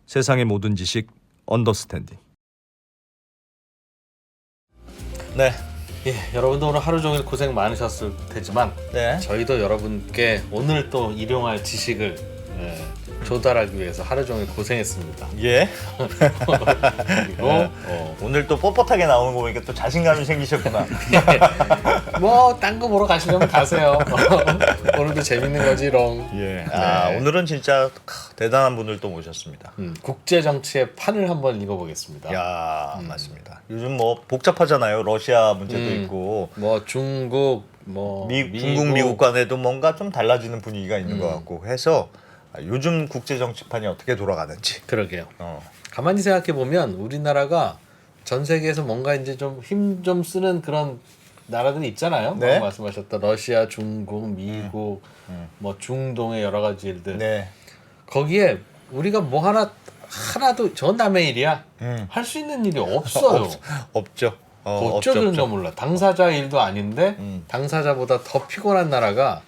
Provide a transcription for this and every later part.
세상의 모든 지식 언더스탠딩. 네. 예, 여러분도 오늘 하루 종일 고생 많으셨을 테지만 네. 저희도 여러분께 오늘 또 일용할 지식을 조달하기 위해서 하루 종일 고생했습니다. 예. 그리고 오늘 또 뻣뻣하게 나오는 거 보니까 또 자신감이 생기셨구나. 뭐 딴 거 보러 가시려면 가세요. 오늘도 재밌는 거지롱. 예. 아, 네. 오늘은 진짜 대단한 분을 또 모셨습니다. 국제 정치의 판을 한번 읽어보겠습니다. 야, 맞습니다. 요즘 뭐 복잡하잖아요. 러시아 문제도 있고. 뭐 중국, 뭐 중국, 미국 간에도 뭔가 좀 달라지는 분위기가 있는 것 같고 해서 요즘 국제 정치판이 어떻게 돌아가는지. 그러게요. 가만히 생각해 보면 우리나라가 전 세계에서 뭔가 이제 좀 힘 좀 쓰는 그런 나라들이 있잖아요. 네. 말씀하셨던 러시아, 중국, 미국, 뭐 중동의 여러 가지 일들. 네. 거기에 우리가 뭐 하나도 저 남의 일이야 할 수 있는 일이 없어요. 없죠. 어쩌 그런가 몰라. 당사자 일도 아닌데 당사자보다 더 피곤한 나라가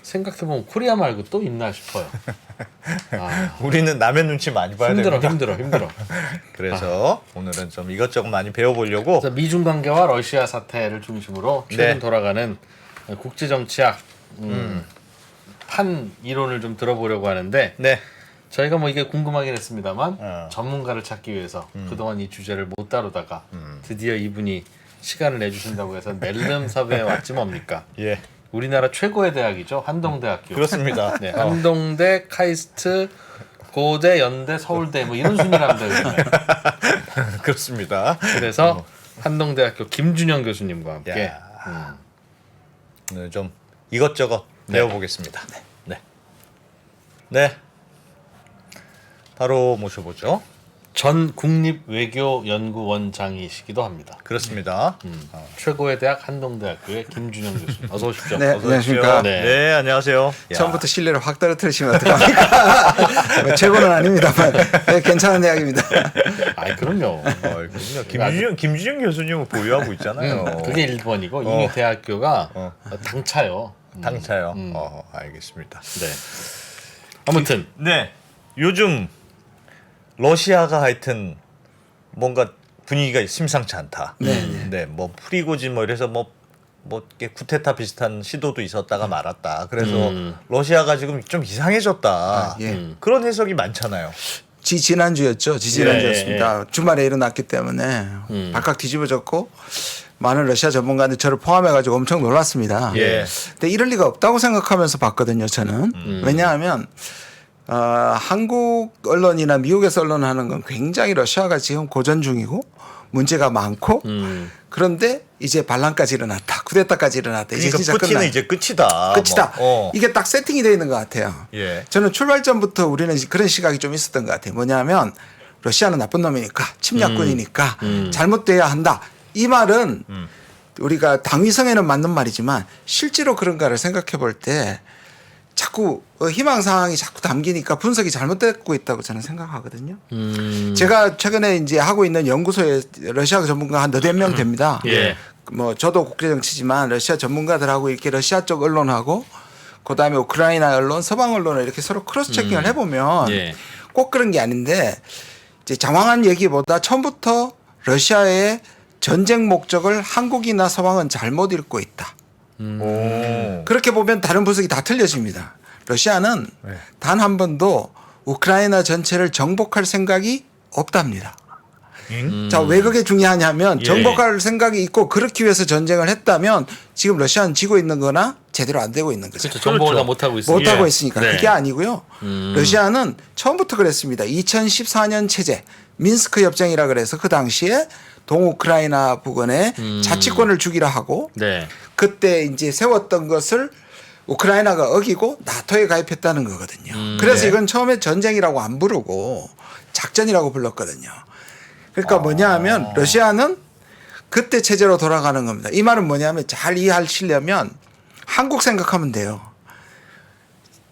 생각해보면 코리아 말고 또 있나 싶어요. 아, 우리는 남의 눈치 많이 봐야 됩니다. 힘들어. 그래서 오늘은 좀 이것저것 많이 배워보려고. 그래서 미중 관계와 러시아 사태를 중심으로 최근 네. 돌아가는 국제 정치학 판 이론을 좀 들어보려고 하는데 네. 저희가 뭐 이게 궁금하긴 했습니다만 전문가를 찾기 위해서 그동안 이 주제를 못 다루다가 드디어 이분이 시간을 내주신다고 해서 낼름 섭외에 왔지 뭡니까? 예. 우리나라 최고의 대학이죠. 한동대학교. 그렇습니다. 네, 한동대, 카이스트, 고대, 연대, 서울대 뭐 이런 순위라면 되거든요. 그렇습니다. 그래서 한동대학교 김준영 교수님과 함께 야. 오늘 좀 이것저것 배워보겠습니다. 네. 네. 바로 모셔보죠. 전 국립외교연구원장이시기도 합니다. 그렇습니다. 최고의 대학 한동대학교의 김준영 교수님. 어서 오십시오. 네, 어서 안녕하십니까. 네. 네, 안녕하세요. 처음부터 신뢰를 확 떨어뜨리시면 어떡합니까? 뭐 최고는 아닙니다만 네, 괜찮은 대학입니다. 아이 그럼요. 그럼요. 김준영 교수님은 보유하고 있잖아요. 그게 1번이고 이 대학교가 당차요. 당차요. 알겠습니다. 네. 아무튼 네. 요즘 러시아가 하여튼 뭔가 분위기가 심상치 않다. 네. 뭐 프리고진 뭐 이래서 뭐 이렇게 쿠데타 비슷한 시도도 있었다가 말았다. 그래서 러시아가 지금 좀 이상해졌다. 그런 해석이 많잖아요. 지난주였죠. 지난주였습니다. 주말에 일어났기 때문에 발칵 뒤집어졌고 많은 러시아 전문가들 저를 포함해가지고 엄청 놀랐습니다. 예. 근데 이럴 리가 없다고 생각하면서 봤거든요. 저는. 왜냐하면 한국 언론이나 미국에서 언론하는 건 굉장히 러시아가 지금 고전 중이고 문제가 많고 그런데 이제 반란까지 일어났다. 쿠데타까지 일어났다. 이제 그러니까 진짜 푸틴은 이제 끝이다. 끝이다. 뭐. 이게 딱 세팅이 되어 있는 것 같아요. 예. 저는 출발 전부터 우리는 그런 시각이 좀 있었던 것 같아요. 뭐냐면 러시아는 나쁜 놈이니까 침략군이니까 잘못돼야 한다. 이 말은 우리가 당위성에는 맞는 말이지만 실제로 그런가를 생각해 볼 때 자꾸 희망 사항이 자꾸 담기니까 분석이 잘못되고 있다고 저는 생각하거든요. 제가 최근에 이제 하고 있는 연구소에 러시아 전문가 한 너댓 명 됩니다. 예. 뭐 저도 국제정치지만 러시아 전문가들하고 이렇게 러시아 쪽 언론하고 그다음에 우크라이나 언론, 서방 언론을 이렇게 서로 크로스 체킹을 해보면 꼭 그런 게 아닌데 이제 장황한 얘기보다 처음부터 러시아의 전쟁 목적을 한국이나 서방은 잘못 읽고 있다. 그렇게 보면 다른 분석이 다 틀려집니다. 러시아는 단 한 번도 우크라이나 전체를 정복할 생각이 없답니다. 자, 왜 그게 중요하냐면 정복할 생각이 있고 그렇기 위해서 전쟁을 했다면 지금 러시아는 지고 있는 거나 제대로 안 되고 있는 거죠. 그렇죠. 정복을 다 못하고 있으니까. 못하고 있으니까. 네. 그게 아니고요. 러시아는 처음부터 그랬습니다. 2014년 체제 민스크 협정이라 그래서 그 당시에 동우크라이나 부근에 자치권을 주기로 하고 그때 이제 세웠던 것을 우크라이나가 어기고 나토에 가입했다는 거거든요. 그래서 이건 처음에 전쟁이라고 안 부르고 작전이라고 불렀거든요. 그러니까 뭐냐 하면 러시아는 그때 체제로 돌아가는 겁니다. 이 말은 뭐냐면 잘 이해하시려면 한국 생각하면 돼요.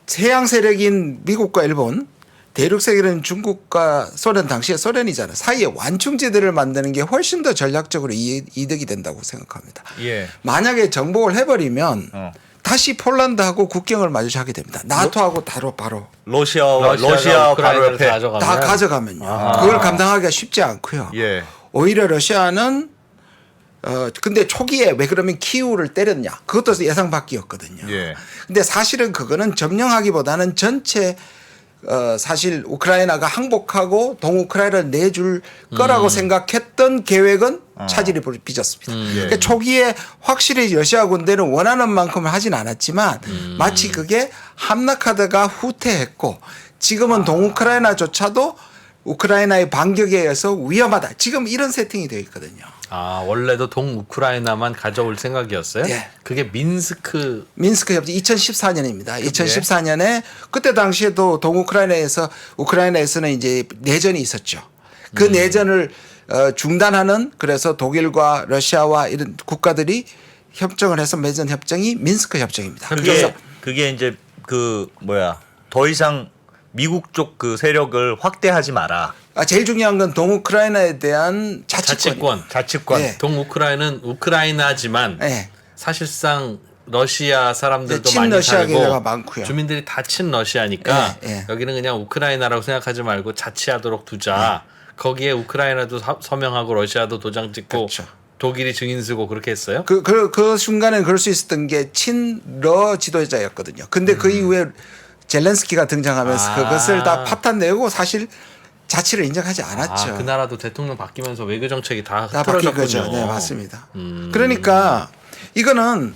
서양 세력인 미국과 일본, 대륙 세계는 중국과 소련, 당시에 소련이잖아요. 사이에 완충지대를 만드는 게 훨씬 더 전략적으로 이득이 된다고 생각합니다. 예. 만약에 정복을 해버리면 다시 폴란드하고 국경을 마주하게 됩니다. 나토하고 바로 러시아 바로 우크라이나를 옆에. 다 가져가면요. 그걸 감당하기가 쉽지 않고요. 예. 오히려 러시아는 근데 초기에 왜 그러면 키우를 때렸냐? 그것도 예상 밖이었거든요. 예. 근데 사실은 그거는 점령하기보다는 전체 사실 우크라이나가 항복하고 동우크라이나를 내줄 거라고 생각했던 계획은 차질이 빚었습니다. 그러니까 초기에 확실히 러시아 군대는 원하는 만큼을 하진 않았지만 마치 그게 함락하다가 후퇴했고 지금은 동우크라이나조차도 우크라이나의 반격에 의해서 위험하다. 지금 이런 세팅이 되어 있거든요. 아 원래도 동우크라이나만 가져올 생각이었어요? 예. 그게 민스크 협정 2014년입니다. 2014년에 그때 당시에도 우크라이나에서는 이제 내전이 있었죠. 그 내전을 중단하는 그래서 독일과 러시아와 이런 국가들이 협정을 해서 맺은 협정이 민스크 협정입니다. 그게 이제 더 이상 미국 쪽 그 세력을 확대하지 마라. 제일 중요한 건 동우크라이나에 대한 자치권. 자치권. 예. 동우크라이나는 우크라이나지만 네. 사실상 러시아 사람들도 네, 많이 친러시아 살고 계가 많고요. 주민들이 다 친러시아니까 예, 예. 여기는 그냥 우크라이나라고 생각하지 말고 자치하도록 두자. 거기에 우크라이나도 서명하고 러시아도 도장 찍고 그렇죠. 독일이 증인 쓰고 그렇게 했어요? 그 순간에는 그럴 수 있었던 게 친러 지도자였거든요. 근데 그 이후에 젤렌스키가 등장하면서 그것을 다 파탄내고 사실 자치를 인정하지 않았죠. 그 나라도 대통령 바뀌면서 외교 정책이 다 바뀐 흐트러졌군요. 거죠. 네, 맞습니다. 그러니까 이거는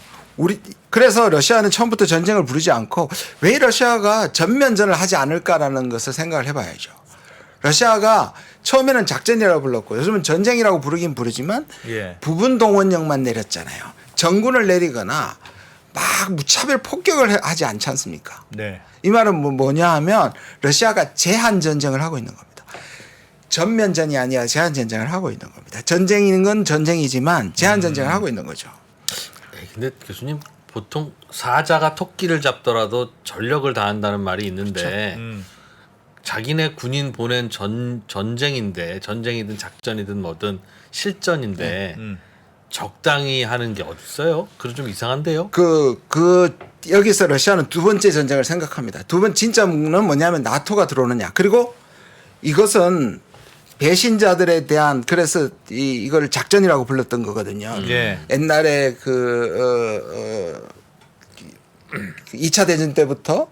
그래서 러시아는 처음부터 전쟁을 부르지 않고 왜 러시아가 전면전을 하지 않을까라는 것을 생각을 해봐야죠. 러시아가 처음에는 작전이라고 불렀고 요즘은 전쟁이라고 부르긴 부르지만 예. 부분 동원령만 내렸잖아요. 전군을 내리거나 막 무차별 폭격을 하지 않지 않습니까? 네. 이 말은 뭐냐 하면 러시아가 제한 전쟁을 하고 있는 겁니다. 전면전이 아니라 제한 전쟁을 하고 있는 겁니다. 전쟁인 건 전쟁이지만 제한 전쟁을 하고 있는 거죠. 근데 교수님 보통 사자가 토끼를 잡더라도 전력을 다한다는 말이 있는데 자기네 군인 보낸 전쟁인데 전쟁이든 작전이든 뭐든 실전인데 적당히 하는 게 어딨어요? 그건 좀 이상한데요. 여기서 러시아는 두 번째 전쟁을 생각합니다. 진짜는 뭐냐면 나토가 들어오느냐. 그리고 이것은 배신자들에 대한 그래서 이걸 작전이라고 불렀던 거거든요. 예. 옛날에 2차 대전 때부터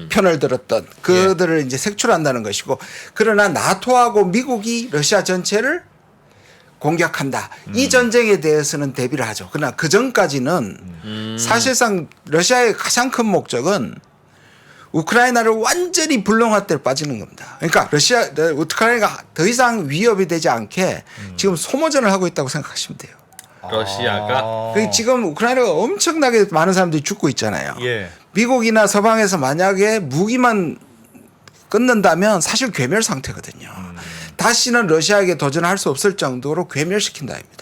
편을 들었던 그들을 이제 색출한다는 것이고 그러나 나토하고 미국이 러시아 전체를 공격한다. 이 전쟁에 대해서는 대비를 하죠. 그러나 그 전까지는 사실상 러시아의 가장 큰 목적은 우크라이나를 완전히 불능화대로 빠지는 겁니다. 그러니까 우크라이나가 더 이상 위협이 되지 않게 지금 소모전을 하고 있다고 생각하시면 돼요. 러시아가 지금 우크라이나가 엄청나게 많은 사람들이 죽고 있잖아요. 예. 미국이나 서방에서 만약에 무기만 끊는다면 사실 괴멸 상태거든요. 다시는 러시아에게 도전할 수 없을 정도로 괴멸시킨다입니다.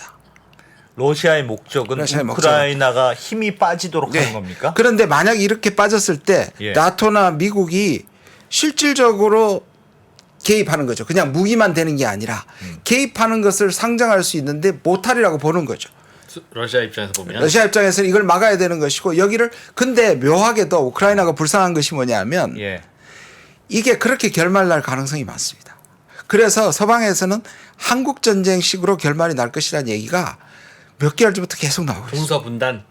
러시아의 목적은 우크라이나가 힘이 빠지도록 하는 겁니까? 그런데 만약 이렇게 빠졌을 때 나토나 미국이 실질적으로 개입하는 거죠. 그냥 무기만 되는 게 아니라 개입하는 것을 상정할 수 있는데 못하리라고 보는 거죠. 러시아 입장에서 보면 러시아 입장에서는 이걸 막아야 되는 것이고 여기를 근데 묘하게도 우크라이나가 불쌍한 것이 뭐냐면 이게 그렇게 결말날 가능성이 많습니다. 그래서 서방에서는 한국 전쟁식으로 결말이 날 것이라는 얘기가 몇 개월 전부터 계속 나오고 있어요. 동서분단.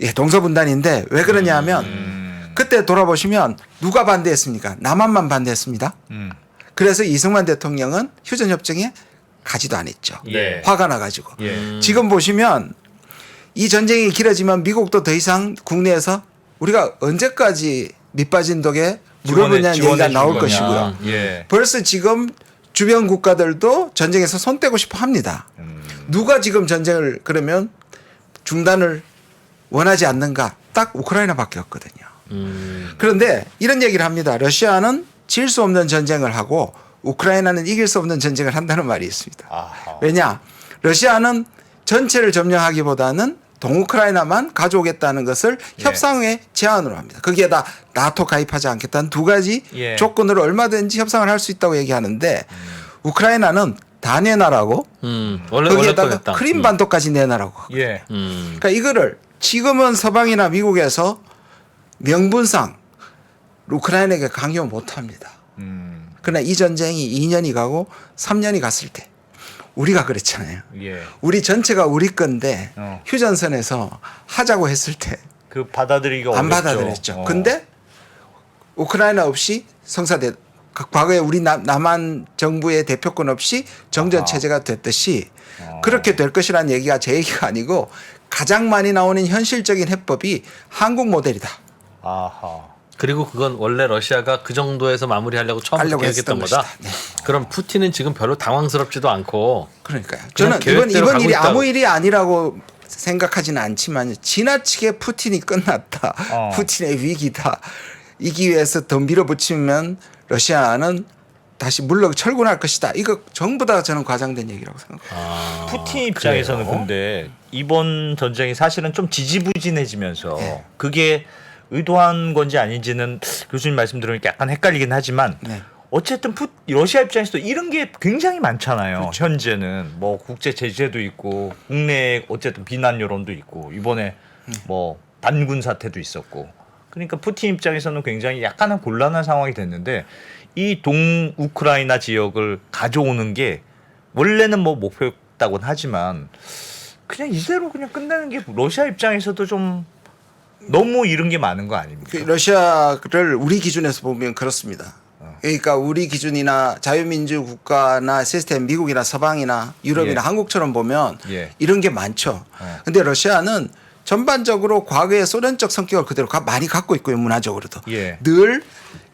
예, 동서분단인데 왜 그러냐 하면 그때 돌아보시면 누가 반대했습니까? 남한만 반대했습니다. 그래서 이승만 대통령은 휴전협정에 가지도 않았죠. 예. 화가 나가지고. 예. 지금 보시면 이 전쟁이 길어지면 미국도 더 이상 국내에서 우리가 언제까지 밑빠진 독에 물을 붓냐는 얘기가 나올 것이고요. 예. 벌써 지금 주변 국가들도 전쟁에서 손 떼고 싶어 합니다. 누가 지금 전쟁을 그러면 중단을 원하지 않는가? 딱 우크라이나밖에 없거든요. 그런데 이런 얘기를 합니다. 러시아는 질 수 없는 전쟁을 하고 우크라이나는 이길 수 없는 전쟁을 한다는 말이 있습니다. 아하. 왜냐? 러시아는 전체를 점령하기보다는 동우크라이나만 가져오겠다는 것을 협상의 제안으로 합니다. 거기에다 나토 가입하지 않겠다는 두 가지 조건으로 얼마든지 협상을 할 수 있다고 얘기하는데 우크라이나는 다 내놔라고 거기에다가 크림 반도까지 내놔라고. 예. 그러니까 이거를 지금은 서방이나 미국에서 명분상 우크라이나에게 강요 못합니다. 그러나 이 전쟁이 2년이 가고 3년이 갔을 때 우리가 그랬잖아요. 예. 우리 전체가 우리 건데 어. 휴전선에서 하자고 했을 때 그 받아들이기가 안 어렵죠. 받아들였죠. 근데 우크라이나 없이 성사돼 과거에 우리 남한 정부의 대표권 없이 정전 체제가 됐듯이 그렇게 될 것이라는 얘기가 제 얘기가 아니고 가장 많이 나오는 현실적인 해법이 한국 모델이다. 아하. 그리고 그건 원래 러시아가 그 정도에서 마무리하려고 처음부터 하려고 계획했던 했던 거다. 것이다. 네. 그럼 푸틴은 지금 별로 당황스럽지도 않고 그러니까요. 그냥 저는 이번 계획대로 가고 일이 있다고. 아무 일이 아니라고 생각하지는 않지만 지나치게 푸틴이 끝났다. 푸틴의 위기다. 이 기회에서 더 밀어붙이면 러시아는 다시 물러 철군할 것이다. 이거 전부 다 저는 과장된 얘기라고 생각합니다. 푸틴 입장에서는 그래요? 근데 이번 전쟁이 사실은 좀 지지부진해지면서 그게 의도한 건지 아닌지는 교수님 말씀 들으니까 약간 헷갈리긴 하지만 네. 어쨌든 러시아 입장에서도 이런 게 굉장히 많잖아요. 현재는 뭐 국제 제재도 있고 국내 어쨌든 비난 여론도 있고 이번에 뭐 반군 사태도 있었고 그러니까 푸틴 입장에서는 굉장히 약간은 곤란한 상황이 됐는데 이 동우크라이나 지역을 가져오는 게 원래는 뭐 목표였다고는 하지만 그냥 이대로 그냥 끝내는 게 러시아 입장에서도 좀 너무 이런 게 많은 거 아닙니까? 그 러시아를 우리 기준에서 보면 그렇습니다. 그러니까 우리 기준이나 자유민주 국가나 시스템 미국이나 서방이나 유럽이나 예. 한국처럼 보면 예. 이런 게 많죠. 근데 러시아는 전반적으로 과거의 소련적 성격을 그대로 많이 갖고 있고요. 문화적으로도. 예. 늘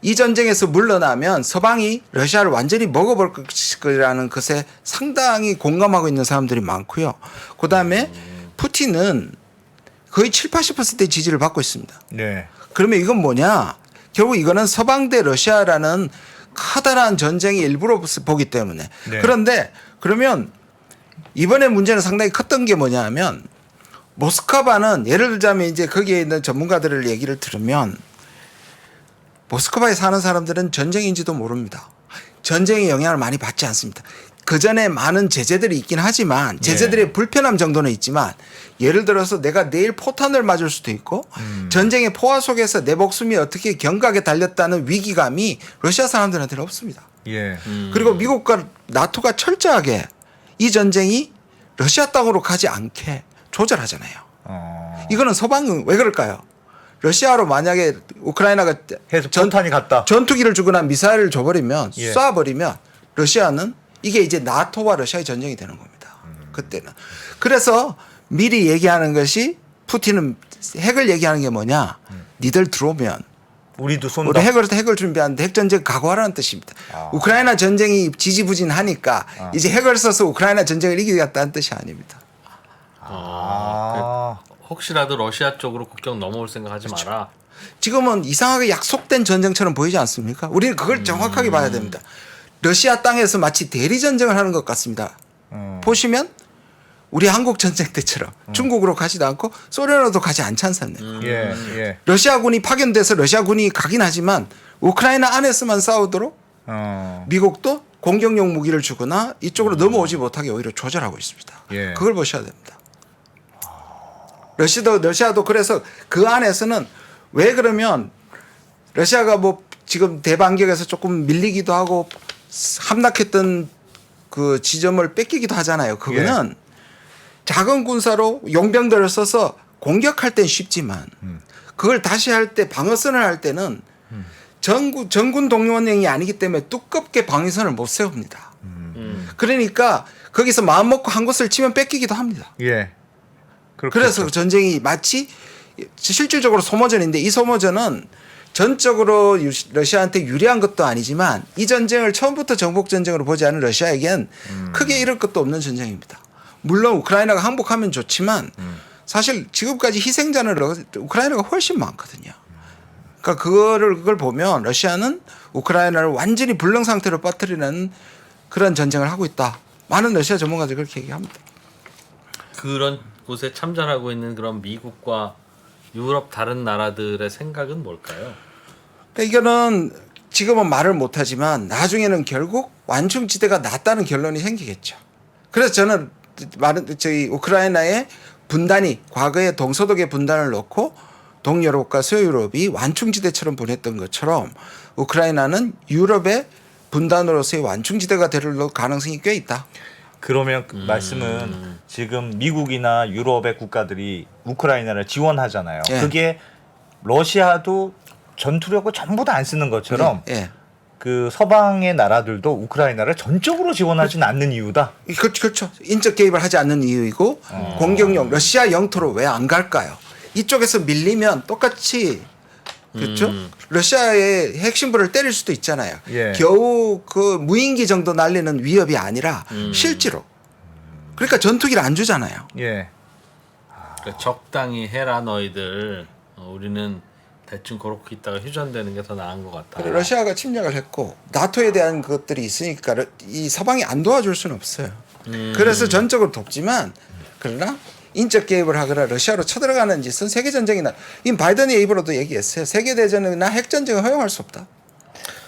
이 전쟁에서 물러나면 서방이 러시아를 완전히 먹어볼 거라는 것에 상당히 공감하고 있는 사람들이 많고요. 그다음에 푸틴은 거의 7, 80%의 지지를 받고 있습니다. 네. 그러면 이건 뭐냐? 결국 이거는 서방 대 러시아라는 커다란 전쟁의 일부로 보기 때문에. 네. 그런데 그러면 이번에 문제는 상당히 컸던 게 뭐냐 하면 모스크바는 예를 들자면 이제 거기에 있는 전문가들의 얘기를 들으면 모스크바에 사는 사람들은 전쟁인지도 모릅니다. 전쟁의 영향을 많이 받지 않습니다. 그 전에 많은 제재들이 있긴 하지만 제재들의 불편함 정도는 있지만 예를 들어서 내가 내일 포탄을 맞을 수도 있고 전쟁의 포화 속에서 내 목숨이 어떻게 경각에 달렸다는 위기감이 러시아 사람들한테는 없습니다. 예. 그리고 미국과 나토가 철저하게 이 전쟁이 러시아 땅으로 가지 않게 조절하잖아요. 이거는 서방은 왜 그럴까요? 러시아로 만약에 우크라이나가 해서 포탄이 갔다. 전투기를 주거나 미사일을 줘버리면 예. 쏴버리면 러시아는 이게 이제 나토와 러시아의 전쟁이 되는 겁니다. 그때는. 그래서 미리 얘기하는 것이 푸틴은 핵을 얘기하는 게 뭐냐. 니들 들어오면 우리도 쏜다. 우리 핵을 준비하는데 핵전쟁 각오하라는 뜻입니다. 우크라이나 전쟁이 지지부진하니까 이제 핵을 써서 우크라이나 전쟁을 이기겠다는 뜻이 아닙니다. 혹시라도 러시아 쪽으로 국경 넘어올 생각하지 마라. 지금은 이상하게 약속된 전쟁처럼 보이지 않습니까? 우리는 그걸 정확하게 봐야 됩니다. 러시아 땅에서 마치 대리 전쟁을 하는 것 같습니다. 보시면 우리 한국 전쟁 때처럼 중국으로 가지도 않고 소련으로도 가지 않지 않습니까? 예. 예. 러시아군이 파견돼서 러시아군이 가긴 하지만 우크라이나 안에서만 싸우도록 미국도 공격용 무기를 주거나 이쪽으로 넘어오지 못하게 오히려 조절하고 있습니다. 예. 그걸 보셔야 됩니다. 러시아도 그래서 그 안에서는 왜 그러면 러시아가 뭐 지금 대반격에서 조금 밀리기도 하고 함락했던 그 지점을 뺏기기도 하잖아요. 그거는 작은 군사로 용병들을 써서 공격할 땐 쉽지만 그걸 다시 할 때 방어선을 할 때는 전군 동원령이 아니기 때문에 두껍게 방위선을 못 세웁니다. 그러니까 거기서 마음 먹고 한 곳을 치면 뺏기기도 합니다. 예. 그래서 전쟁이 마치 실질적으로 소모전인데 이 소모전은 전적으로 러시아한테 유리한 것도 아니지만 이 전쟁을 처음부터 정복 전쟁으로 보지 않은 러시아에겐 크게 잃을 것도 없는 전쟁입니다. 물론 우크라이나가 항복하면 좋지만 사실 지금까지 희생자는 우크라이나가 훨씬 많거든요. 그러니까 그걸 보면 러시아는 우크라이나를 완전히 불능 상태로 빠뜨리는 그런 전쟁을 하고 있다. 많은 러시아 전문가들이 그렇게 얘기합니다. 그런 곳에 참전하고 있는 그런 미국과 유럽 다른 나라들의 생각은 뭘까요? 그러니까 이거는 지금은 말을 못하지만 나중에는 결국 완충지대가 낫다는 결론이 생기겠죠. 그래서 저는 저희 우크라이나의 분단이 과거의 동서독의 분단을 놓고 동유럽과 서유럽이 완충지대처럼 보냈던 것처럼 우크라이나는 유럽의 분단으로서의 완충지대가 될 가능성이 꽤 있다. 그러면 그 말씀은 지금 미국이나 유럽의 국가들이 우크라이나를 지원하잖아요. 예. 그게 러시아도 전투력을 전부 다 안 쓰는 것처럼 예. 그 서방의 나라들도 우크라이나를 전적으로 지원하진 않는 이유다. 그렇죠. 인적 개입을 하지 않는 이유이고 공격용 러시아 영토로 왜 안 갈까요? 이쪽에서 밀리면 똑같이 그렇죠. 러시아의 핵심부를 때릴 수도 있잖아요. 예. 겨우 그 무인기 정도 날리는 위협이 아니라 실제로. 그러니까 전투기를 안 주잖아요. 예. 그러니까 적당히 해라 너희들. 우리는 대충 그렇게 있다가 휴전되는 게 더 나은 것 같다. 그래, 러시아가 침략을 했고 나토에 대한 것들이 있으니까 이 서방이 안 도와줄 수는 없어요. 그래서 전적으로 돕지만 그러나 인적 개입을 하거나 러시아로 쳐들어가는 짓은 세계 전쟁이나 이 바이든의 입으로도 얘기했어요. 세계 대전이나 핵 전쟁을 허용할 수 없다.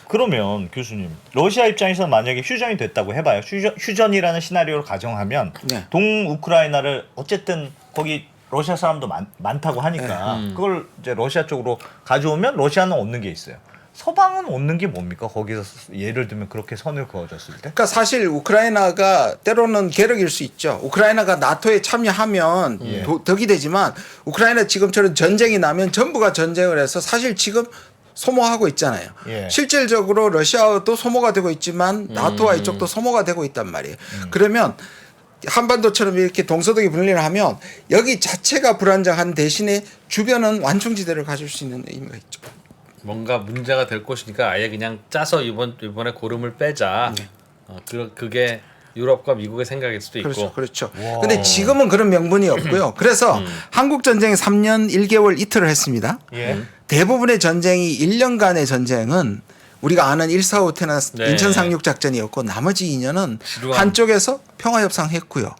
그러면 교수님, 러시아 입장에서 만약에 휴전이 됐다고 해봐요. 휴전이라는 시나리오를 가정하면 네. 동우크라이나를 어쨌든 거기 러시아 사람도 많다고 하니까 그걸 이제 러시아 쪽으로 가져오면 러시아는 얻는 게 있어요. 서방은 얻는 게 뭡니까? 거기서 예를 들면 그렇게 선을 그어줬을 때? 그러니까 사실 우크라이나가 때로는 계력일 수 있죠. 우크라이나가 나토에 참여하면 덕이 되지만 우크라이나 지금처럼 전쟁이 나면 전부가 전쟁을 해서 사실 지금 소모하고 있잖아요. 예. 실질적으로 러시아도 소모가 되고 있지만 나토와 이쪽도 소모가 되고 있단 말이에요. 그러면 한반도처럼 이렇게 동서독이 분리를 하면 여기 자체가 불안정한 대신에 주변은 완충지대를 가질 수 있는 의미가 있죠. 뭔가 문제가 될 것이니까 아예 그냥 짜서 이번에 고름을 빼자. 그게 유럽과 미국의 생각일 수도 있고. 그렇죠. 그렇죠. 근데 지금은 그런 명분이 없고요. 그래서 한국 전쟁이 3년 1개월 이틀을 했습니다. 예. 대부분의 전쟁이 1년간의 전쟁은 우리가 아는 145태나 네. 인천 상륙 작전이었고 나머지 2년은 지루한. 한쪽에서 평화 협상했고요.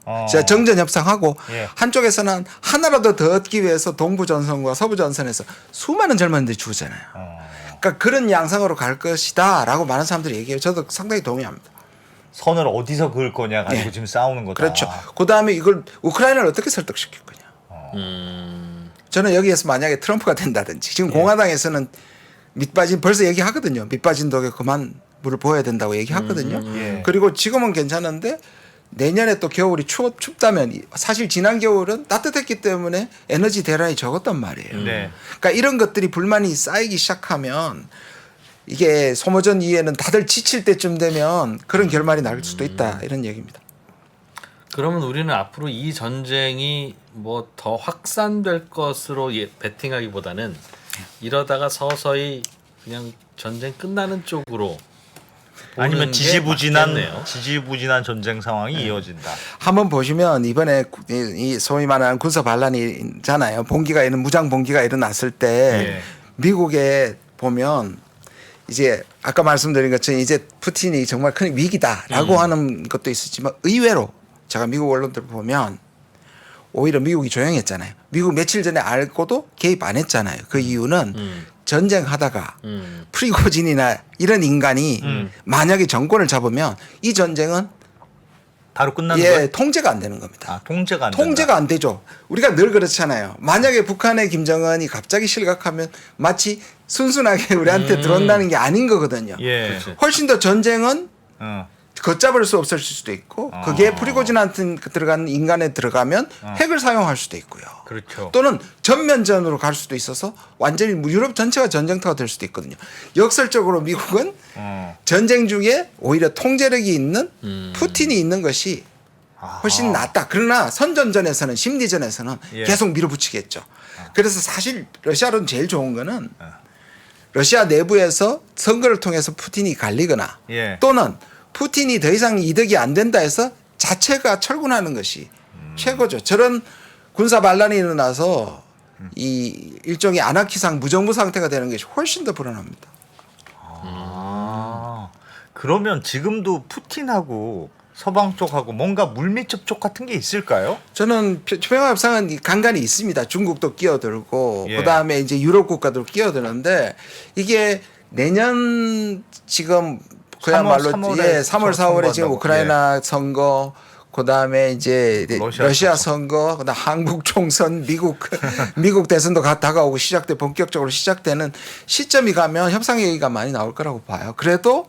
정전 협상하고 예. 한쪽에서는 하나라도 더 얻기 위해서 동부 전선과 서부 전선에서 수많은 젊은이들이 죽었잖아요. 그러니까 그런 양상으로 갈 것이다라고 많은 사람들이 얘기해요. 저도 상당히 동의합니다. 선을 어디서 그을 거냐 가지고 예. 지금 싸우는 거다. 그렇죠. 그다음에 이걸 우크라이나를 어떻게 설득시킬 거냐. 저는 여기에서 만약에 트럼프가 된다든지 지금 공화당에서는 밑빠진 벌써 얘기하거든요. 밑빠진 독에 그만 물을 부어야 된다고 얘기하거든요. 예. 그리고 지금은 괜찮은데 내년에 또 겨울이 춥다면 사실 지난 겨울은 따뜻했기 때문에 에너지 대란이 적었단 말이에요. 네. 그러니까 이런 것들이 불만이 쌓이기 시작하면 이게 소모전 이후에는 다들 지칠 때쯤 되면 그런 결말이 날 수도 있다 이런 얘기입니다. 그러면 우리는 앞으로 이 전쟁이 뭐 더 확산될 것으로 베팅하기보다는 이러다가 서서히 그냥 전쟁 끝나는 쪽으로 아니면 보는 게 맞겠네요. 지지부진한 전쟁 상황이 이어진다. 한번 보시면 이번에 이 소위 말하는 군사 반란이잖아요. 무장 봉기가 일어났을 때 예. 미국에 보면 이제 아까 말씀드린 것처럼 이제 푸틴이 정말 큰 위기다라고 하는 것도 있었지만 의외로 제가 미국 언론들 보면 오히려 미국이 조용했잖아요. 미국 며칠 전에 알고도 개입 안 했잖아요. 그 이유는 전쟁하다가 프리고진이나 이런 인간이 만약에 정권을 잡으면 이 전쟁은 바로 끝나는 거예요? 통제가 안 되는 겁니다. 아, 통제가 안 된다. 통제가 안 되죠. 우리가 늘 그렇잖아요. 만약에 북한의 김정은이 갑자기 실각하면 마치 순순하게 우리한테 들어온다는 게 아닌 거거든요. 예. 그렇지. 훨씬 더 전쟁은 어. 걷잡을 수 없을 수도 있고 그게 프리고진한테 들어간 인간에 들어가면 핵을 사용할 수도 있고요. 그렇죠. 또는 전면전으로 갈 수도 있어서 완전히 유럽 전체가 전쟁터가 될 수도 있거든요. 역설적으로 미국은 전쟁 중에 오히려 통제력이 있는 푸틴이 있는 것이 훨씬 낫다. 그러나 선전전에서는 심리전에서는 예. 계속 밀어붙이겠죠. 그래서 사실 러시아로는 제일 좋은 거는 러시아 내부에서 선거를 통해서 푸틴이 갈리거나 예. 또는 푸틴이 더 이상 이득이 안 된다 해서 자체가 철군하는 것이 최고죠. 저런 군사 반란이 일어나서 이 일종의 아나키상 무정부 상태가 되는 것이 훨씬 더 불안합니다. 그러면 지금도 푸틴하고 서방 쪽하고 뭔가 물밑 접촉 같은 게 있을까요? 저는 평화협상은 간간히 있습니다. 중국도 끼어들고 예. 그다음에 이제 유럽 국가도 끼어드는데 이게 내년 지금 그야말로 3월, 3월 4월에 지금 선거한다고. 우크라이나 선거 그다음에 이제 러시아 선거, 그다음 한국 총선, 미국 대선도 다가오고 본격적으로 시작되는 시점이 가면 협상 얘기가 많이 나올 거라고 봐요. 그래도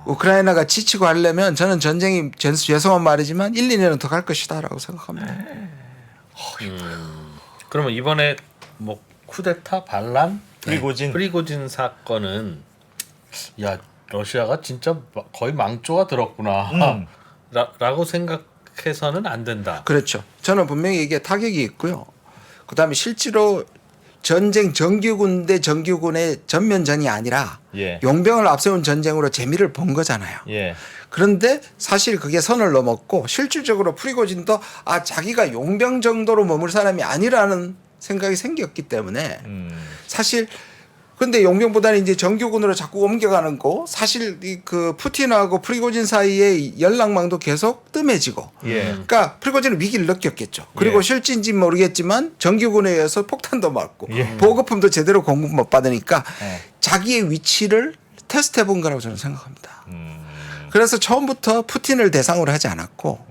우크라이나가 지치고 하려면 저는 전쟁이 죄송한 말이지만 1, 2년은 더 갈 것이다라고 생각합니다. 그러면 이번에 뭐 쿠데타 반란 프리고진 사건은 야 러시아가 진짜 거의 망조가 들었구나 라고 생각해서는 안 된다. 그렇죠. 저는 분명히 이게 타격이 있고요. 그다음에 실제로 전쟁 정규군 대 정규군의 전면전이 아니라 예. 용병을 앞세운 전쟁으로 재미를 본 거잖아요. 예. 그런데 사실 그게 선을 넘었고 실질적으로 프리고진도 자기가 용병 정도로 머물 사람이 아니라는 생각이 생겼기 때문에 사실 근데 용병보다는 이제 정규군으로 자꾸 옮겨가는 거 사실 그 푸틴하고 프리고진 사이에 연락망도 계속 뜸해지고 예. 그러니까 프리고진은 위기를 느꼈겠죠. 그리고 예. 실진지 모르겠지만 정규군에 의해서 폭탄도 맞고 예. 보급품도 제대로 공급 못 받으니까 자기의 위치를 테스트해 본 거라고 저는 생각합니다. 그래서 처음부터 푸틴을 대상으로 하지 않았고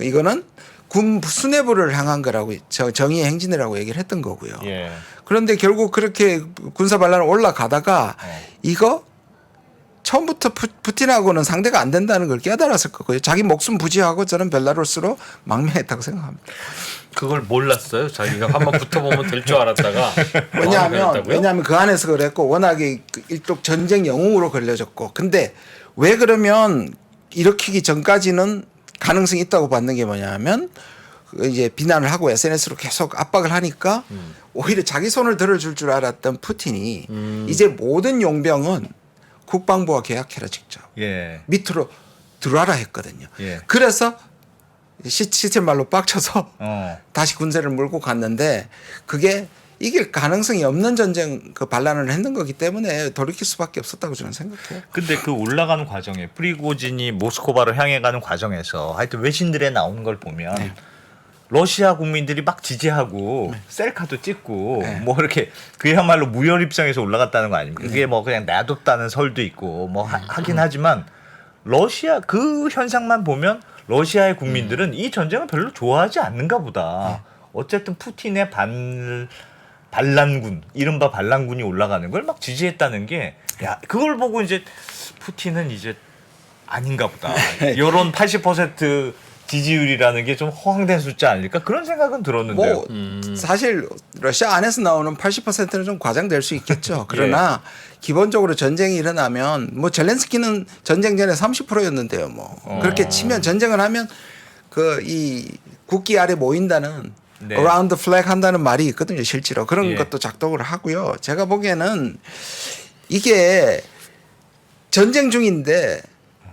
이거는 군 수뇌부를 향한 거라고 정의의 행진이라고 얘기를 했던 거고요. 예. 그런데 결국 그렇게 군사 반란을 올라가다가 이거 처음부터 푸틴하고는 상대가 안 된다는 걸 깨달았을 거고요. 자기 목숨 부지하고 저는 벨라루스로 망명했다고 생각합니다. 그걸 몰랐어요. 자기가 한번 붙어보면 될 줄 알았다가 왜냐하면 그 안에서 그랬고 워낙에 일종 전쟁 영웅으로 걸려졌고 근데 왜 그러면 일으키기 전까지는 가능성이 있다고 받는 게 뭐냐면 이제 비난을 하고 SNS로 계속 압박을 하니까 오히려 자기 손을 들어줄 줄 알았던 푸틴이 이제 모든 용병은 국방부와 계약해라 직접 예. 밑으로 들어와라 했거든요. 예. 그래서 시스템 말로 빡쳐서 다시 군세를 몰고 갔는데 그게 이길 가능성이 없는 전쟁 그 반란을 했는 거기 때문에 돌이킬 수밖에 없었다고 저는 생각해요. 근데 그 올라가는 과정에 프리고진이 모스크바를 향해 가는 과정에서 하여튼 외신들에 나오는 걸 보면 러시아 국민들이 막 지지하고 셀카도 찍고 뭐 이렇게 그야말로 무혈 입장에서 올라갔다는 거 아닙니까? 그게 뭐 그냥 놔뒀다는 설도 있고 뭐 하긴 하지만 러시아 그 현상만 보면 러시아의 국민들은 이 전쟁을 별로 좋아하지 않는가 보다. 어쨌든 푸틴의 반란군, 이른바 반란군이 올라가는 걸 막 지지했다는 게, 야, 그걸 보고 이제 푸틴은 이제 아닌가 보다. 이런 80% 지지율이라는 게 좀 허황된 숫자 아닐까? 그런 생각은 들었는데요. 뭐 사실 러시아 안에서 나오는 80%는 좀 과장될 수 있겠죠. 그러나 기본적으로 전쟁이 일어나면 뭐 젤렌스키는 전쟁 전에 30%였는데요. 뭐 그렇게 치면 전쟁을 하면 그 이 국기 아래 모인다는 네. around the flag 한다는 말이 있거든요. 실제로 그런 예. 것도 작동을 하고요. 제가 보기에는 이게 전쟁 중인데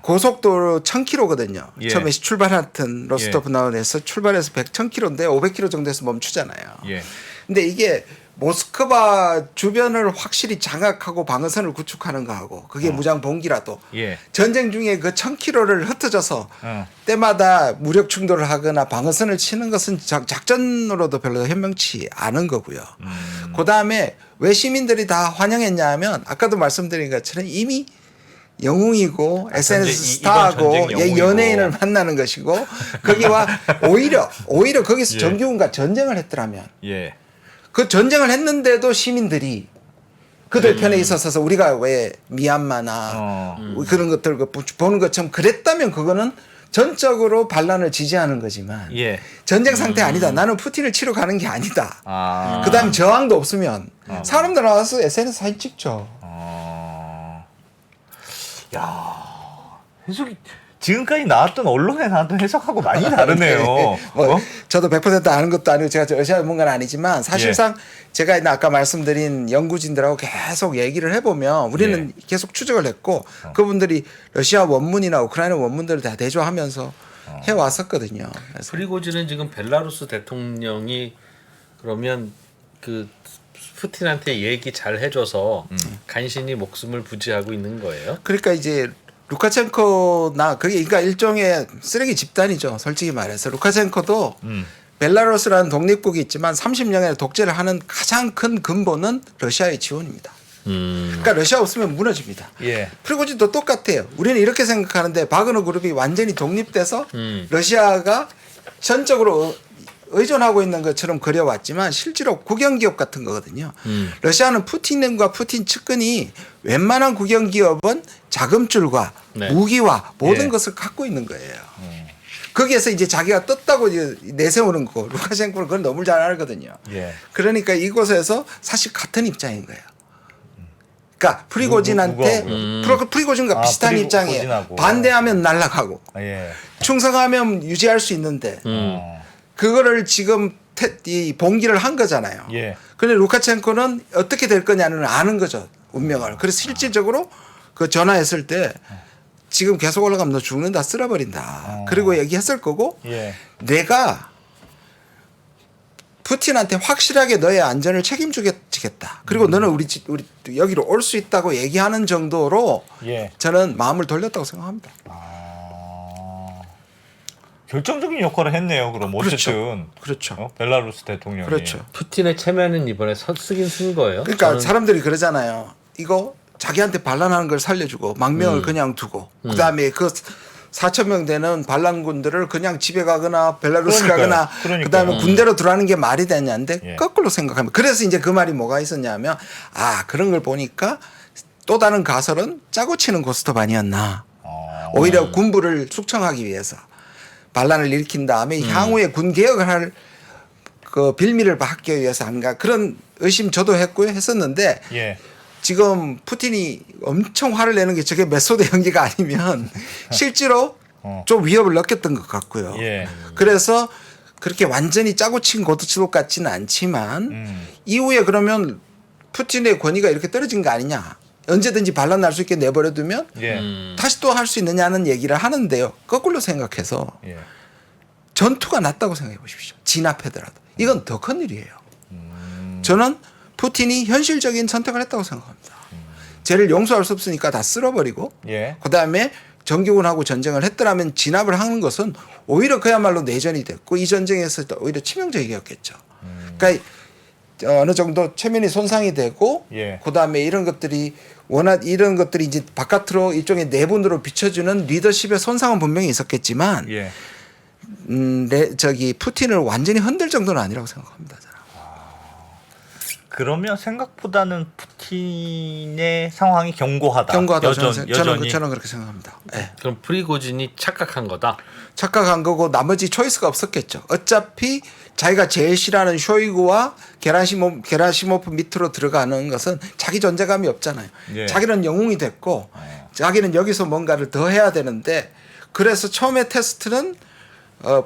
고속도로 1000km거든요. 예. 처음에 출발했던 로스토프나우에서 출발해서 1000km인데 500km 정도에서 멈추잖아요. 예. 근데 이게 모스크바 주변을 확실히 장악하고 방어선을 구축하는 거하고 그게 무장 봉기라도 예. 전쟁 중에 그 1000km를 흩어져서 때마다 무력 충돌을 하거나 방어선을 치는 것은 작전으로도 별로 현명치 않은 거고요. 그다음에 왜 시민들이 다 환영했냐 하면 아까도 말씀드린 것처럼 이미 영웅이고 SNS 스타하고 연예인을 만나는 것이고 거기와 오히려 거기서 정규군과 전쟁을 했더라면 그 전쟁을 했는데도 시민들이 그들 편에 있어서 우리가 왜 미얀마나 그런 것들 보는 것처럼 그랬다면 그거는 전적으로 반란을 지지하는 거지만 전쟁 상태 아니다. 나는 푸틴을 치러 가는 게 아니다. 그다음에 저항도 없으면 사람들 나와서 SNS 사진 찍죠. 야, 해석이 지금까지 나왔던 언론에 나왔던 해석하고 많이 다르네요. 뭐 저도 100% 아는 것도 아니고 제가 러시아 전문가는 아니지만 사실상 제가 아까 말씀드린 연구진들하고 계속 얘기를 해보면 우리는 계속 추적을 했고 그분들이 러시아 원문이나 우크라이나 원문들을 다 대조하면서 해왔었거든요. 프리고진은 지금 벨라루스 대통령이 그러면 그 푸틴한테 얘기 잘 해줘서 간신히 목숨을 부지하고 있는 거예요? 그러니까 이제 루카첰코나 그게 그러니까 일종의 쓰레기 집단이죠. 솔직히 말해서 루카첰코도 벨라루스라는 독립국이 있지만 30년의 독재를 하는 가장 큰 근본은 러시아의 지원입니다. 그러니까 러시아 없으면 무너집니다. 예. 프리고진도 똑같아요. 우리는 이렇게 생각하는데 바그너 그룹이 완전히 독립돼서 러시아가 전적으로 의존하고 있는 것처럼 그려왔지만 실제로 국영기업 같은 거거든요. 러시아는 푸틴과 푸틴 측근이 웬만한 국영기업은 자금줄과 네. 무기와 모든 예. 것을 갖고 있는 거예요. 거기에서 이제 자기가 떴다고 이제 내세우는 거. 루카셴코는 그건 너무 잘 알거든요. 예. 그러니까 이곳에서 사실 같은 입장인 거예요. 그러니까 프리고진한테 프리고진과 비슷한 입장이에요. 프리고진하고. 반대하면 날아가고 예. 충성하면 유지할 수 있는데 그거를 지금 이 봉기를 한 거잖아요. 예. 그런데 루카셴코는 어떻게 될 거냐는 아는 거죠. 운명을. 그래서 실질적으로 그 전화했을 때 지금 계속 올라가면 너 죽는다 쓸어버린다. 그리고 얘기했을 거고 예. 내가 푸틴한테 확실하게 너의 안전을 책임지겠다. 그리고 너는 우리 여기로 올 수 있다고 얘기하는 정도로 예. 저는 마음을 돌렸다고 생각합니다. 결정적인 역할을 했네요. 그럼 그렇죠. 어쨌든 그렇죠. 벨라루스 대통령이. 그렇죠. 푸틴의 체면은 이번에 쓰긴 쓴 거예요. 그러니까 사람들이 그러잖아요. 이거 자기한테 반란하는 걸 살려주고 망명을 그냥 두고 그다음에 그 4천 명 되는 반란군들을 그냥 집에 가거나 벨라루스 그러니까요. 가거나 그다음에 군대로 들어가는 게 말이 되냐인데 예. 거꾸로 생각하면 그래서 이제 그 말이 뭐가 있었냐면 그런 걸 보니까 또 다른 가설은 짜고 치는 고스톱 아니었나. 오히려 군부를 숙청하기 위해서 반란을 일으킨 다음에 향후에 군 개혁을 할 그 빌미를 받기 위해서 한가 그런 의심 저도 했고요 했었는데 예. 지금 푸틴이 엄청 화를 내는 게 저게 메소드 연기가 아니면 실제로 좀 위협을 느꼈던 것 같고요. 예. 그래서 그렇게 완전히 짜고 친 고스톱 같지는 않지만 이후에 그러면 푸틴의 권위가 이렇게 떨어진 거 아니냐. 언제든지 반란 날 수 있게 내버려두면 예. 다시 또 할 수 있느냐는 얘기를 하는데요. 거꾸로 생각해서 예. 전투가 낫다고 생각해 보십시오. 진압하더라도. 이건 더 큰 일이에요. 저는 푸틴이 현실적인 선택을 했다고 생각합니다. 쟤를 용서할 수 없으니까 다 쓸어버리고 예. 그다음에 정규군하고 전쟁을 했더라면 진압을 하는 것은 오히려 그야말로 내전이 됐고 이 전쟁에서 오히려 치명적이었겠죠. 그러니까 어느 정도 체면이 손상이 되고 예. 그다음에 이런 것들이 이런 것들이 이제 바깥으로 일종의 내분으로 비춰주는 리더십의 손상은 분명히 있었겠지만 예. 푸틴을 완전히 흔들 정도는 아니라고 생각합니다. 저는. 그러면 생각보다는 푸틴의 상황이 견고하다. 견고하다. 여전히. 저는 그렇게 생각합니다. 네. 그럼 프리고진이 착각한 거다. 착각한 거고 나머지 초이스가 없었겠죠. 어차피 자기가 제일 싫어하는 쇼이구와 게라시모프 밑으로 들어가는 것은 자기 존재감이 없잖아요. 예. 자기는 영웅이 됐고 자기는 여기서 뭔가를 더 해야 되는데 그래서 처음에 테스트는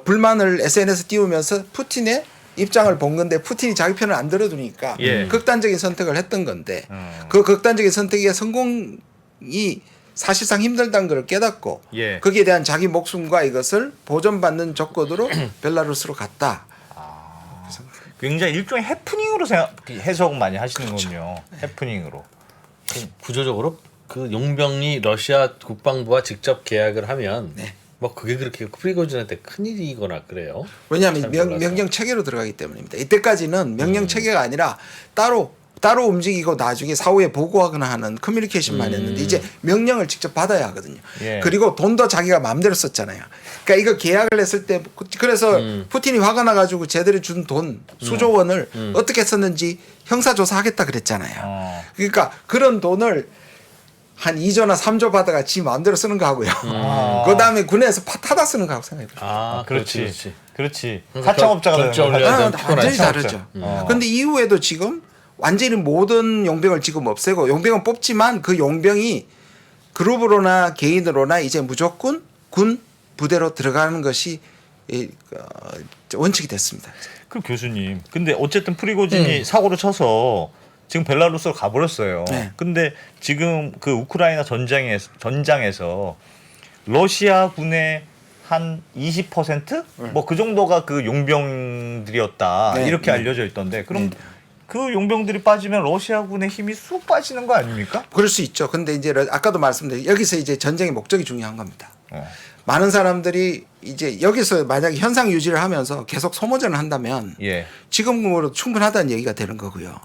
불만을 SNS에 띄우면서 푸틴의 입장을 본 건데 푸틴이 자기 편을 안 들어주니까 예. 극단적인 선택을 했던 건데 그 극단적인 선택의 성공이 사실상 힘들다는 걸 깨닫고 예. 거기에 대한 자기 목숨과 이것을 보존받는 조건으로 벨라루스로 갔다. 굉장히 일종의 해프닝으로 해석 많이 하시는군요. 해프닝으로. 구조적으로 그 용병이 러시아 국방부와 직접 계약을 하면 뭐 그게 그렇게 프리고진한테 큰 일이거나 그래요. 왜냐하면 잘 몰라서. 명령 체계로 들어가기 때문입니다. 이때까지는 명령 체계가 아니라 따로 움직이고 나중에 사후에 보고하거나 하는 커뮤니케이션만 했는데 이제 명령을 직접 받아야 하거든요. 예. 그리고 돈도 자기가 마음대로 썼잖아요. 그러니까 이거 계약을 했을 때 그래서 푸틴이 화가 나가지고 제대로 준 돈 수조 원을 어떻게 썼는지 형사조사하겠다 그랬잖아요. 그러니까 그런 돈을 한 2조나 3조 받아가 지 마음대로 쓰는 거 하고요. 그다음에 군에서 타다 쓰는 거 하고 생각해 보세요. 그렇지. 사창업자가 되는 결정을 해야 거야. 되는 완전히 사창업자. 다르죠. 그런데 이후에도 지금 완전히 모든 용병을 지금 없애고 용병은 뽑지만 그 용병이 그룹으로나 개인으로나 이제 무조건 군 부대로 들어가는 것이 원칙이 됐습니다. 그 교수님. 근데 어쨌든 프리고진이 사고를 쳐서 지금 벨라루스로 가버렸어요. 네. 근데 지금 그 우크라이나 전장에서 러시아군의 한 20% 뭐 그 정도가 그 용병들이었다 네. 이렇게 알려져 있던데 그럼 그 용병들이 빠지면 러시아군의 힘이 쑥 빠지는 거 아닙니까? 그럴 수 있죠. 근데 이제 아까도 말씀드린 여기서 이제 전쟁의 목적이 중요한 겁니다. 많은 사람들이 이제 여기서 만약에 현상 유지를 하면서 계속 소모전을 한다면 예. 지금으로 충분하다는 얘기가 되는 거고요.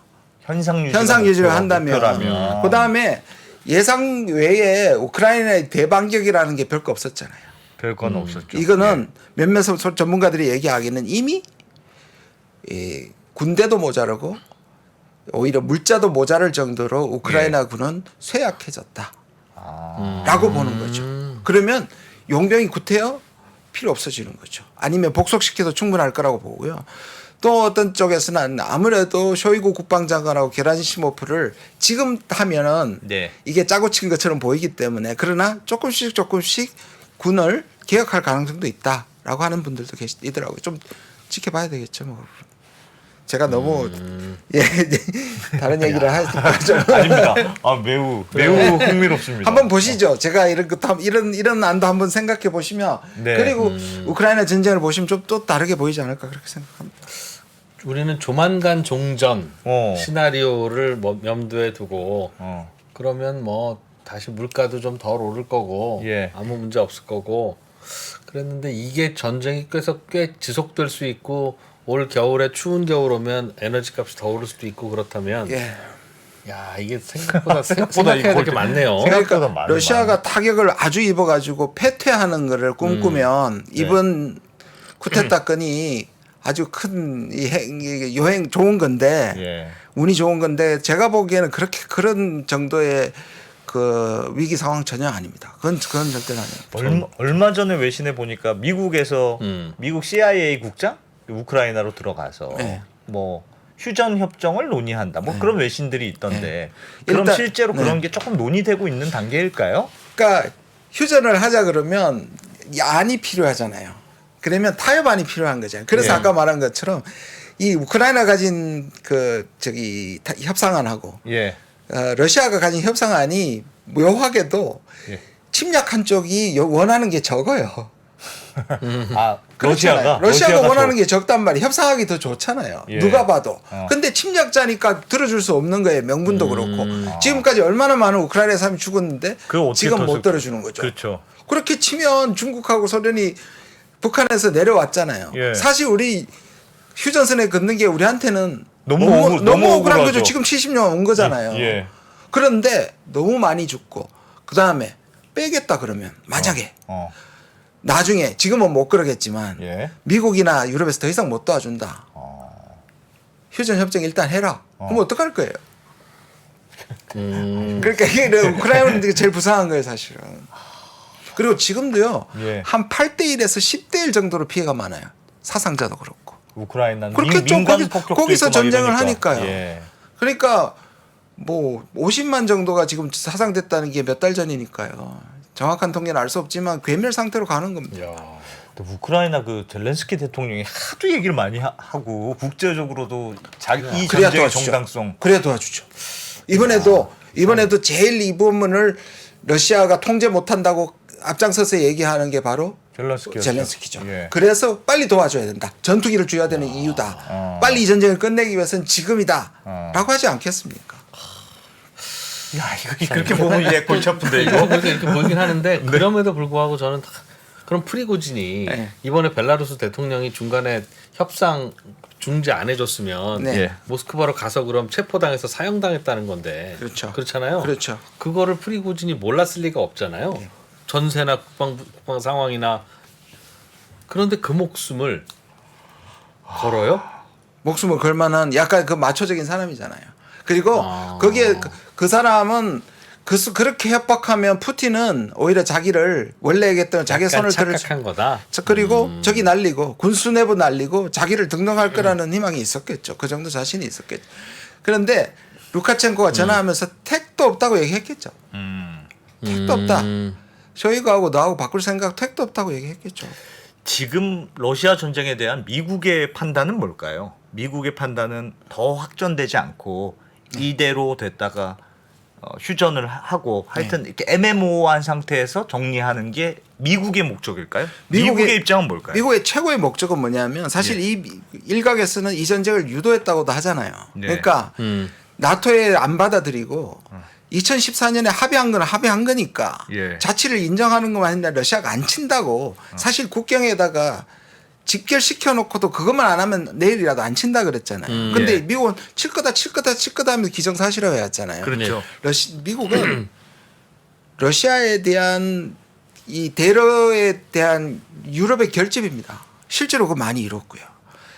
현상 유지를 한다면 목표라면. 그다음에 예상 외에 우크라이나의 대반격이라는 게 별거 없었잖아요. 별건 없었죠. 이거는 몇몇 전문가들이 얘기하기는 이미 군대도 모자르고 오히려 물자도 모자랄 정도로 우크라이나군은 쇠약해졌다라고 보는 거죠. 그러면 용병이 구태여 필요 없어지는 거죠. 아니면 복속시켜도 충분할 거라고 보고요. 또 어떤 쪽에서는 아무래도 쇼이구 국방장관하고 게라시모프를 지금 하면은 네. 이게 짜고 친 것처럼 보이기 때문에 그러나 조금씩 군을 개혁할 가능성도 있다라고 하는 분들도 계시더라고요. 좀 지켜봐야 되겠죠. 뭐. 제가 너무 다른 얘기를 하죠. 아닙니다. 매우 흥미롭습니다. 한번 보시죠. 제가 이런 안도 한번 생각해 보시면 네. 그리고 우크라이나 전쟁을 보시면 좀 또 다르게 보이지 않을까 그렇게 생각합니다. 우리는 조만간 종전 어. 시나리오를 염두에 두고 어. 그러면 뭐 다시 물가도 좀 덜 오를 거고 예. 아무 문제 없을 거고 그랬는데 이게 전쟁이 꽤 지속될 수 있고 올 겨울에 추운 겨울 오면 에너지 값이 더 오를 수도 있고 그렇다면 야 이게 생각보다 생각해야 될 게 많네요. 그러니까 러시아가 타격을 아주 입어가지고 패퇴하는 것을 꿈꾸면 이번 쿠데타 건이 아주 큰 여행 좋은 건데 운이 좋은 건데 제가 보기에는 그런 정도의 그 위기 상황 전혀 아닙니다. 그건 절대로 아닙니다. 얼마 전에 외신에 보니까 미국에서 미국 CIA 국장 우크라이나로 들어가서 뭐 휴전 협정을 논의한다. 뭐 그런 외신들이 있던데 그럼 일단, 실제로 그런 게 조금 논의되고 있는 단계일까요? 그러니까 휴전을 하자 그러면 안이 필요하잖아요. 그러면 타협안이 필요한 거잖아요. 그래서 아까 말한 것처럼 이 우크라이나 가진 협상안하고 러시아가 가진 협상안이 묘하게도 침략한 쪽이 원하는 게 적어요. 러시아가 원하는 게 적단 말이에요. 협상하기 더 좋잖아요. 누가 봐도. 근데 침략자니까 들어줄 수 없는 거예요. 명분도 그렇고. 지금까지 얼마나 많은 우크라이나 사람이 죽었는데 지금 못 들어주는 거죠. 그렇죠. 그렇게 치면 중국하고 소련이 북한에서 내려왔잖아요. 사실 우리 휴전선에 긋는 게 우리한테는 너무 억울한 거죠. 지금 70년 온 거잖아요. 그런데 너무 많이 죽고 그다음에 빼겠다 그러면 만약에 나중에 지금은 못 그러겠지만 미국이나 유럽에서 더 이상 못 도와준다. 휴전 협정 일단 해라. 그럼 어떡할 거예요? 그러니까 이게 우크라이나는 제일 불쌍한 거예요, 사실은. 그리고 지금도요. 한 8대 1에서 10대 1 정도로 피해가 많아요. 사상자도 그렇고. 우크라이나는 그렇겠죠. 거기서 전쟁을 이러니까. 하니까요. 그러니까 뭐 50만 정도가 지금 사상됐다는 게 몇 달 전이니까요. 정확한 통계는 알 수 없지만 괴멸 상태로 가는 겁니다. 우크라이나 그 젤렌스키 대통령이 하도 얘기를 많이 하고 국제적으로도 이 그래야 전쟁의 도와주죠. 정당성. 그래야 도와주죠. 이번에도 제일 이 부분을 러시아가 통제 못한다고 앞장서서 얘기하는 게 바로 젤렌스키죠. 그래서 빨리 도와줘야 된다. 전투기를 줘야 되는 이유다. 빨리 이 전쟁을 끝내기 위해서는 지금이다. 라고 하지 않겠습니까? 야, 이거 그렇게 보면 이제 골치 아픈데 이거. 이렇게 보이긴 하는데 그럼에도 불구하고 저는 그런 프리고진이 이번에 벨라루스 대통령이 중간에 협상 중재 안 해줬으면 모스크바로 가서 그럼 체포당해서 사형당했다는 건데 그렇잖아요. 그렇죠. 그거를 프리고진이 몰랐을 리가 없잖아요. 전세나 국방 상황이나 그런데 그 목숨을 걸어요? 목숨을 걸 만한 약간 그 마초적인 사람이잖아요. 그리고 거기에 그 사람은 그렇게 협박하면 푸틴은 오히려 자기를 원래 얘기했던 자기 손을 착각한 거다. 그리고 저기 날리고 군수내부 날리고 자기를 등록할 거라는 희망이 있었겠죠. 그 정도 자신이 있었겠죠. 그런데 루카첸코가 전화하면서 택도 없다고 얘기했겠죠. 택도 없다. 쇼이구하고 너하고 바꿀 생각 택도 없다고 얘기했겠죠. 지금 러시아 전쟁에 대한 미국의 판단은 뭘까요? 미국의 판단은 더 확전되지 않고 이대로 됐다가 휴전을 하고 하여튼 이렇게 애매모호한 상태에서 정리하는 게 미국의 목적일까요? 미국의 입장은 뭘까요? 미국의 최고의 목적은 뭐냐면 사실 이 일각에서는 이 전쟁을 유도했다고도 하잖아요. 그러니까 나토에 안 받아들이고 2014년에 합의한 건 합의한 거니까 자치를 인정하는 것만 했는데 러시아가 안 친다고 사실 국경에다가 직결시켜 놓고도 그것만 안 하면 내일이라도 안 친다 그랬잖아요. 근데 예. 미국은 칠 거다 하면서 기정사실화 해왔잖아요. 그렇죠. 미국은 러시아에 대한 이 대러에 대한 유럽의 결집입니다. 실제로 그거 많이 이뤘고요.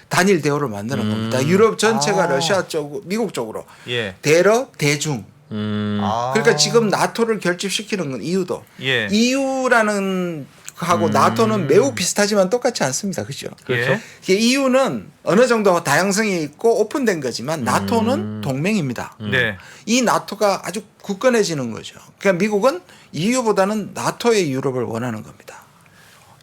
단일 대우를 만드는 겁니다. 유럽 전체가 러시아 쪽, 미국 쪽으로 예. 대러, 대중. 아. 그러니까 지금 나토를 결집시키는 건 이유도 예. EU라는 하고 나토는 매우 비슷하지만 똑같지 않습니다. 그렇죠? 그렇죠. EU는 어느 정도 다양성이 있고 오픈된 거지만 나토는 동맹입니다. 네. 이 나토가 아주 굳건해지는 거죠. 그러니까 미국은 EU보다는 나토의 유럽을 원하는 겁니다.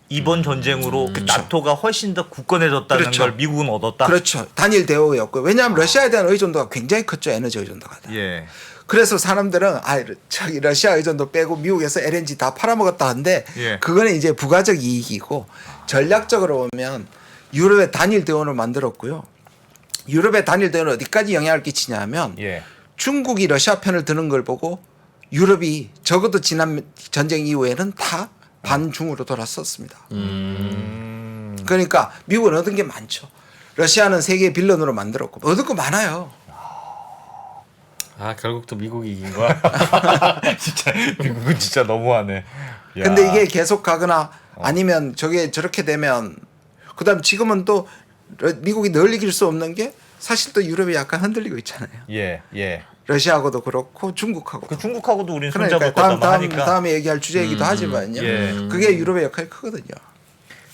이번 전쟁으로 나토가 훨씬 더 굳건해졌다는 그렇죠. 걸 미국은 얻었다. 그렇죠. 단일 대우였고 왜냐하면 러시아에 대한 의존도가 굉장히 컸죠. 에너지 의존도가. 예. 그래서 사람들은 저기 러시아 의존도 빼고 미국에서 LNG 다 팔아먹었다 한데 예. 그거는 이제 부가적 이익이고 전략적으로 보면 유럽의 단일 대원을 만들었고요. 유럽의 단일 대원은 어디까지 영향을 끼치냐면 예. 중국이 중국이 러시아 편을 드는 걸 보고 유럽이 적어도 지난 전쟁 이후에는 다 반중으로 돌아섰습니다. 그러니까 미국은 얻은 게 많죠. 러시아는 세계 빌런으로 만들었고 얻은 거 많아요. 아 결국 또 미국이 이긴 거야. 진짜 미국은 진짜 너무하네. 야. 근데 이게 계속 가거나 아니면 저게 저렇게 되면 그다음 지금은 또 미국이 늘 이길 수 없는 게 사실 또 유럽이 약간 흔들리고 있잖아요. 예. 예. 러시아하고도 그렇고 중국하고. 그 중국하고도 우리는 그러니까 손잡을 하니까. 다음에 얘기할 주제이기도 하지만요. 예. 그게 유럽의 역할이 크거든요.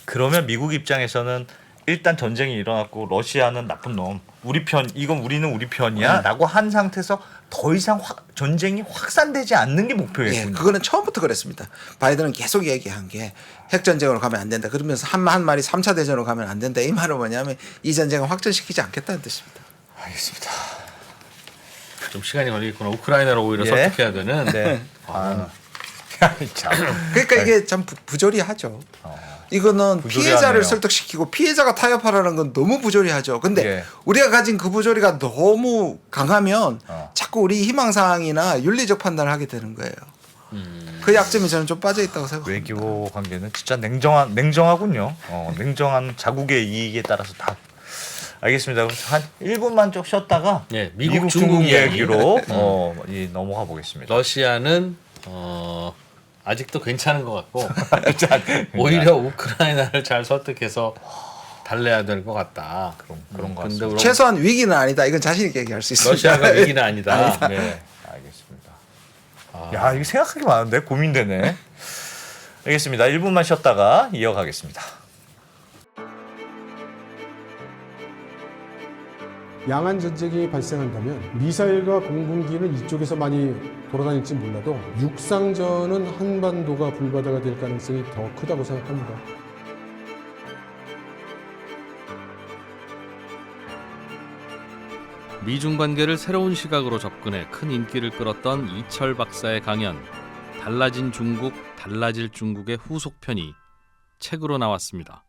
그러면 미국 입장에서는 일단 전쟁이 일어났고 러시아는 나쁜 놈, 우리 편, 이건 우리는 우리 편이야라고 한 상태에서 더 이상 전쟁이 확산되지 않는 게 목표예요. 예, 그거는 처음부터 그랬습니다. 바이든은 계속 얘기한 게 핵전쟁으로 가면 안 된다. 그러면서 한 말이 3차 대전으로 가면 안 된다. 이 말은 뭐냐면 이 전쟁을 확전시키지 않겠다는 뜻입니다. 알겠습니다. 좀 시간이 걸리겠구나. 우크라이나로 오히려 예. 설득해야 되는. 네. 참. 그러니까 이게 참 부조리하죠. 이거는 부조리하네요. 피해자를 설득시키고 피해자가 타협하라는 건 너무 부조리하죠. 근데 예. 우리가 가진 그 부조리가 너무 강하면 자꾸 우리 희망사항이나 윤리적 판단을 하게 되는 거예요. 그 약점이 저는 좀 빠져 있다고 생각합니다. 외교 관계는 진짜 냉정하군요. 냉정한 자국의 이익에 따라서 다. 알겠습니다. 그럼 한 1분만 좀 쉬었다가 예, 미국 중국 이야기로 넘어가 보겠습니다. 러시아는 아직도 괜찮은 것 같고 오히려 우크라이나를 잘 설득해서 달래야 될 것 같다. 그런 것 근데 같습니다. 최소한 위기는 아니다. 이건 자신 있게 얘기할 수 있습니다. 러시아가 위기는 아니다. 네, 알겠습니다. 야, 이거 생각할 게 많은데 고민되네. 알겠습니다. 1분만 쉬었다가 이어가겠습니다. 양안 전쟁이 발생한다면 미사일과 공군기는 이쪽에서 많이 돌아다닐지 몰라도 육상전은 한반도가 불바다가 될 가능성이 더 크다고 생각합니다. 미중 관계를 새로운 시각으로 접근해 큰 인기를 끌었던 이철 박사의 강연 달라진 중국, 달라질 중국의 후속편이 책으로 나왔습니다.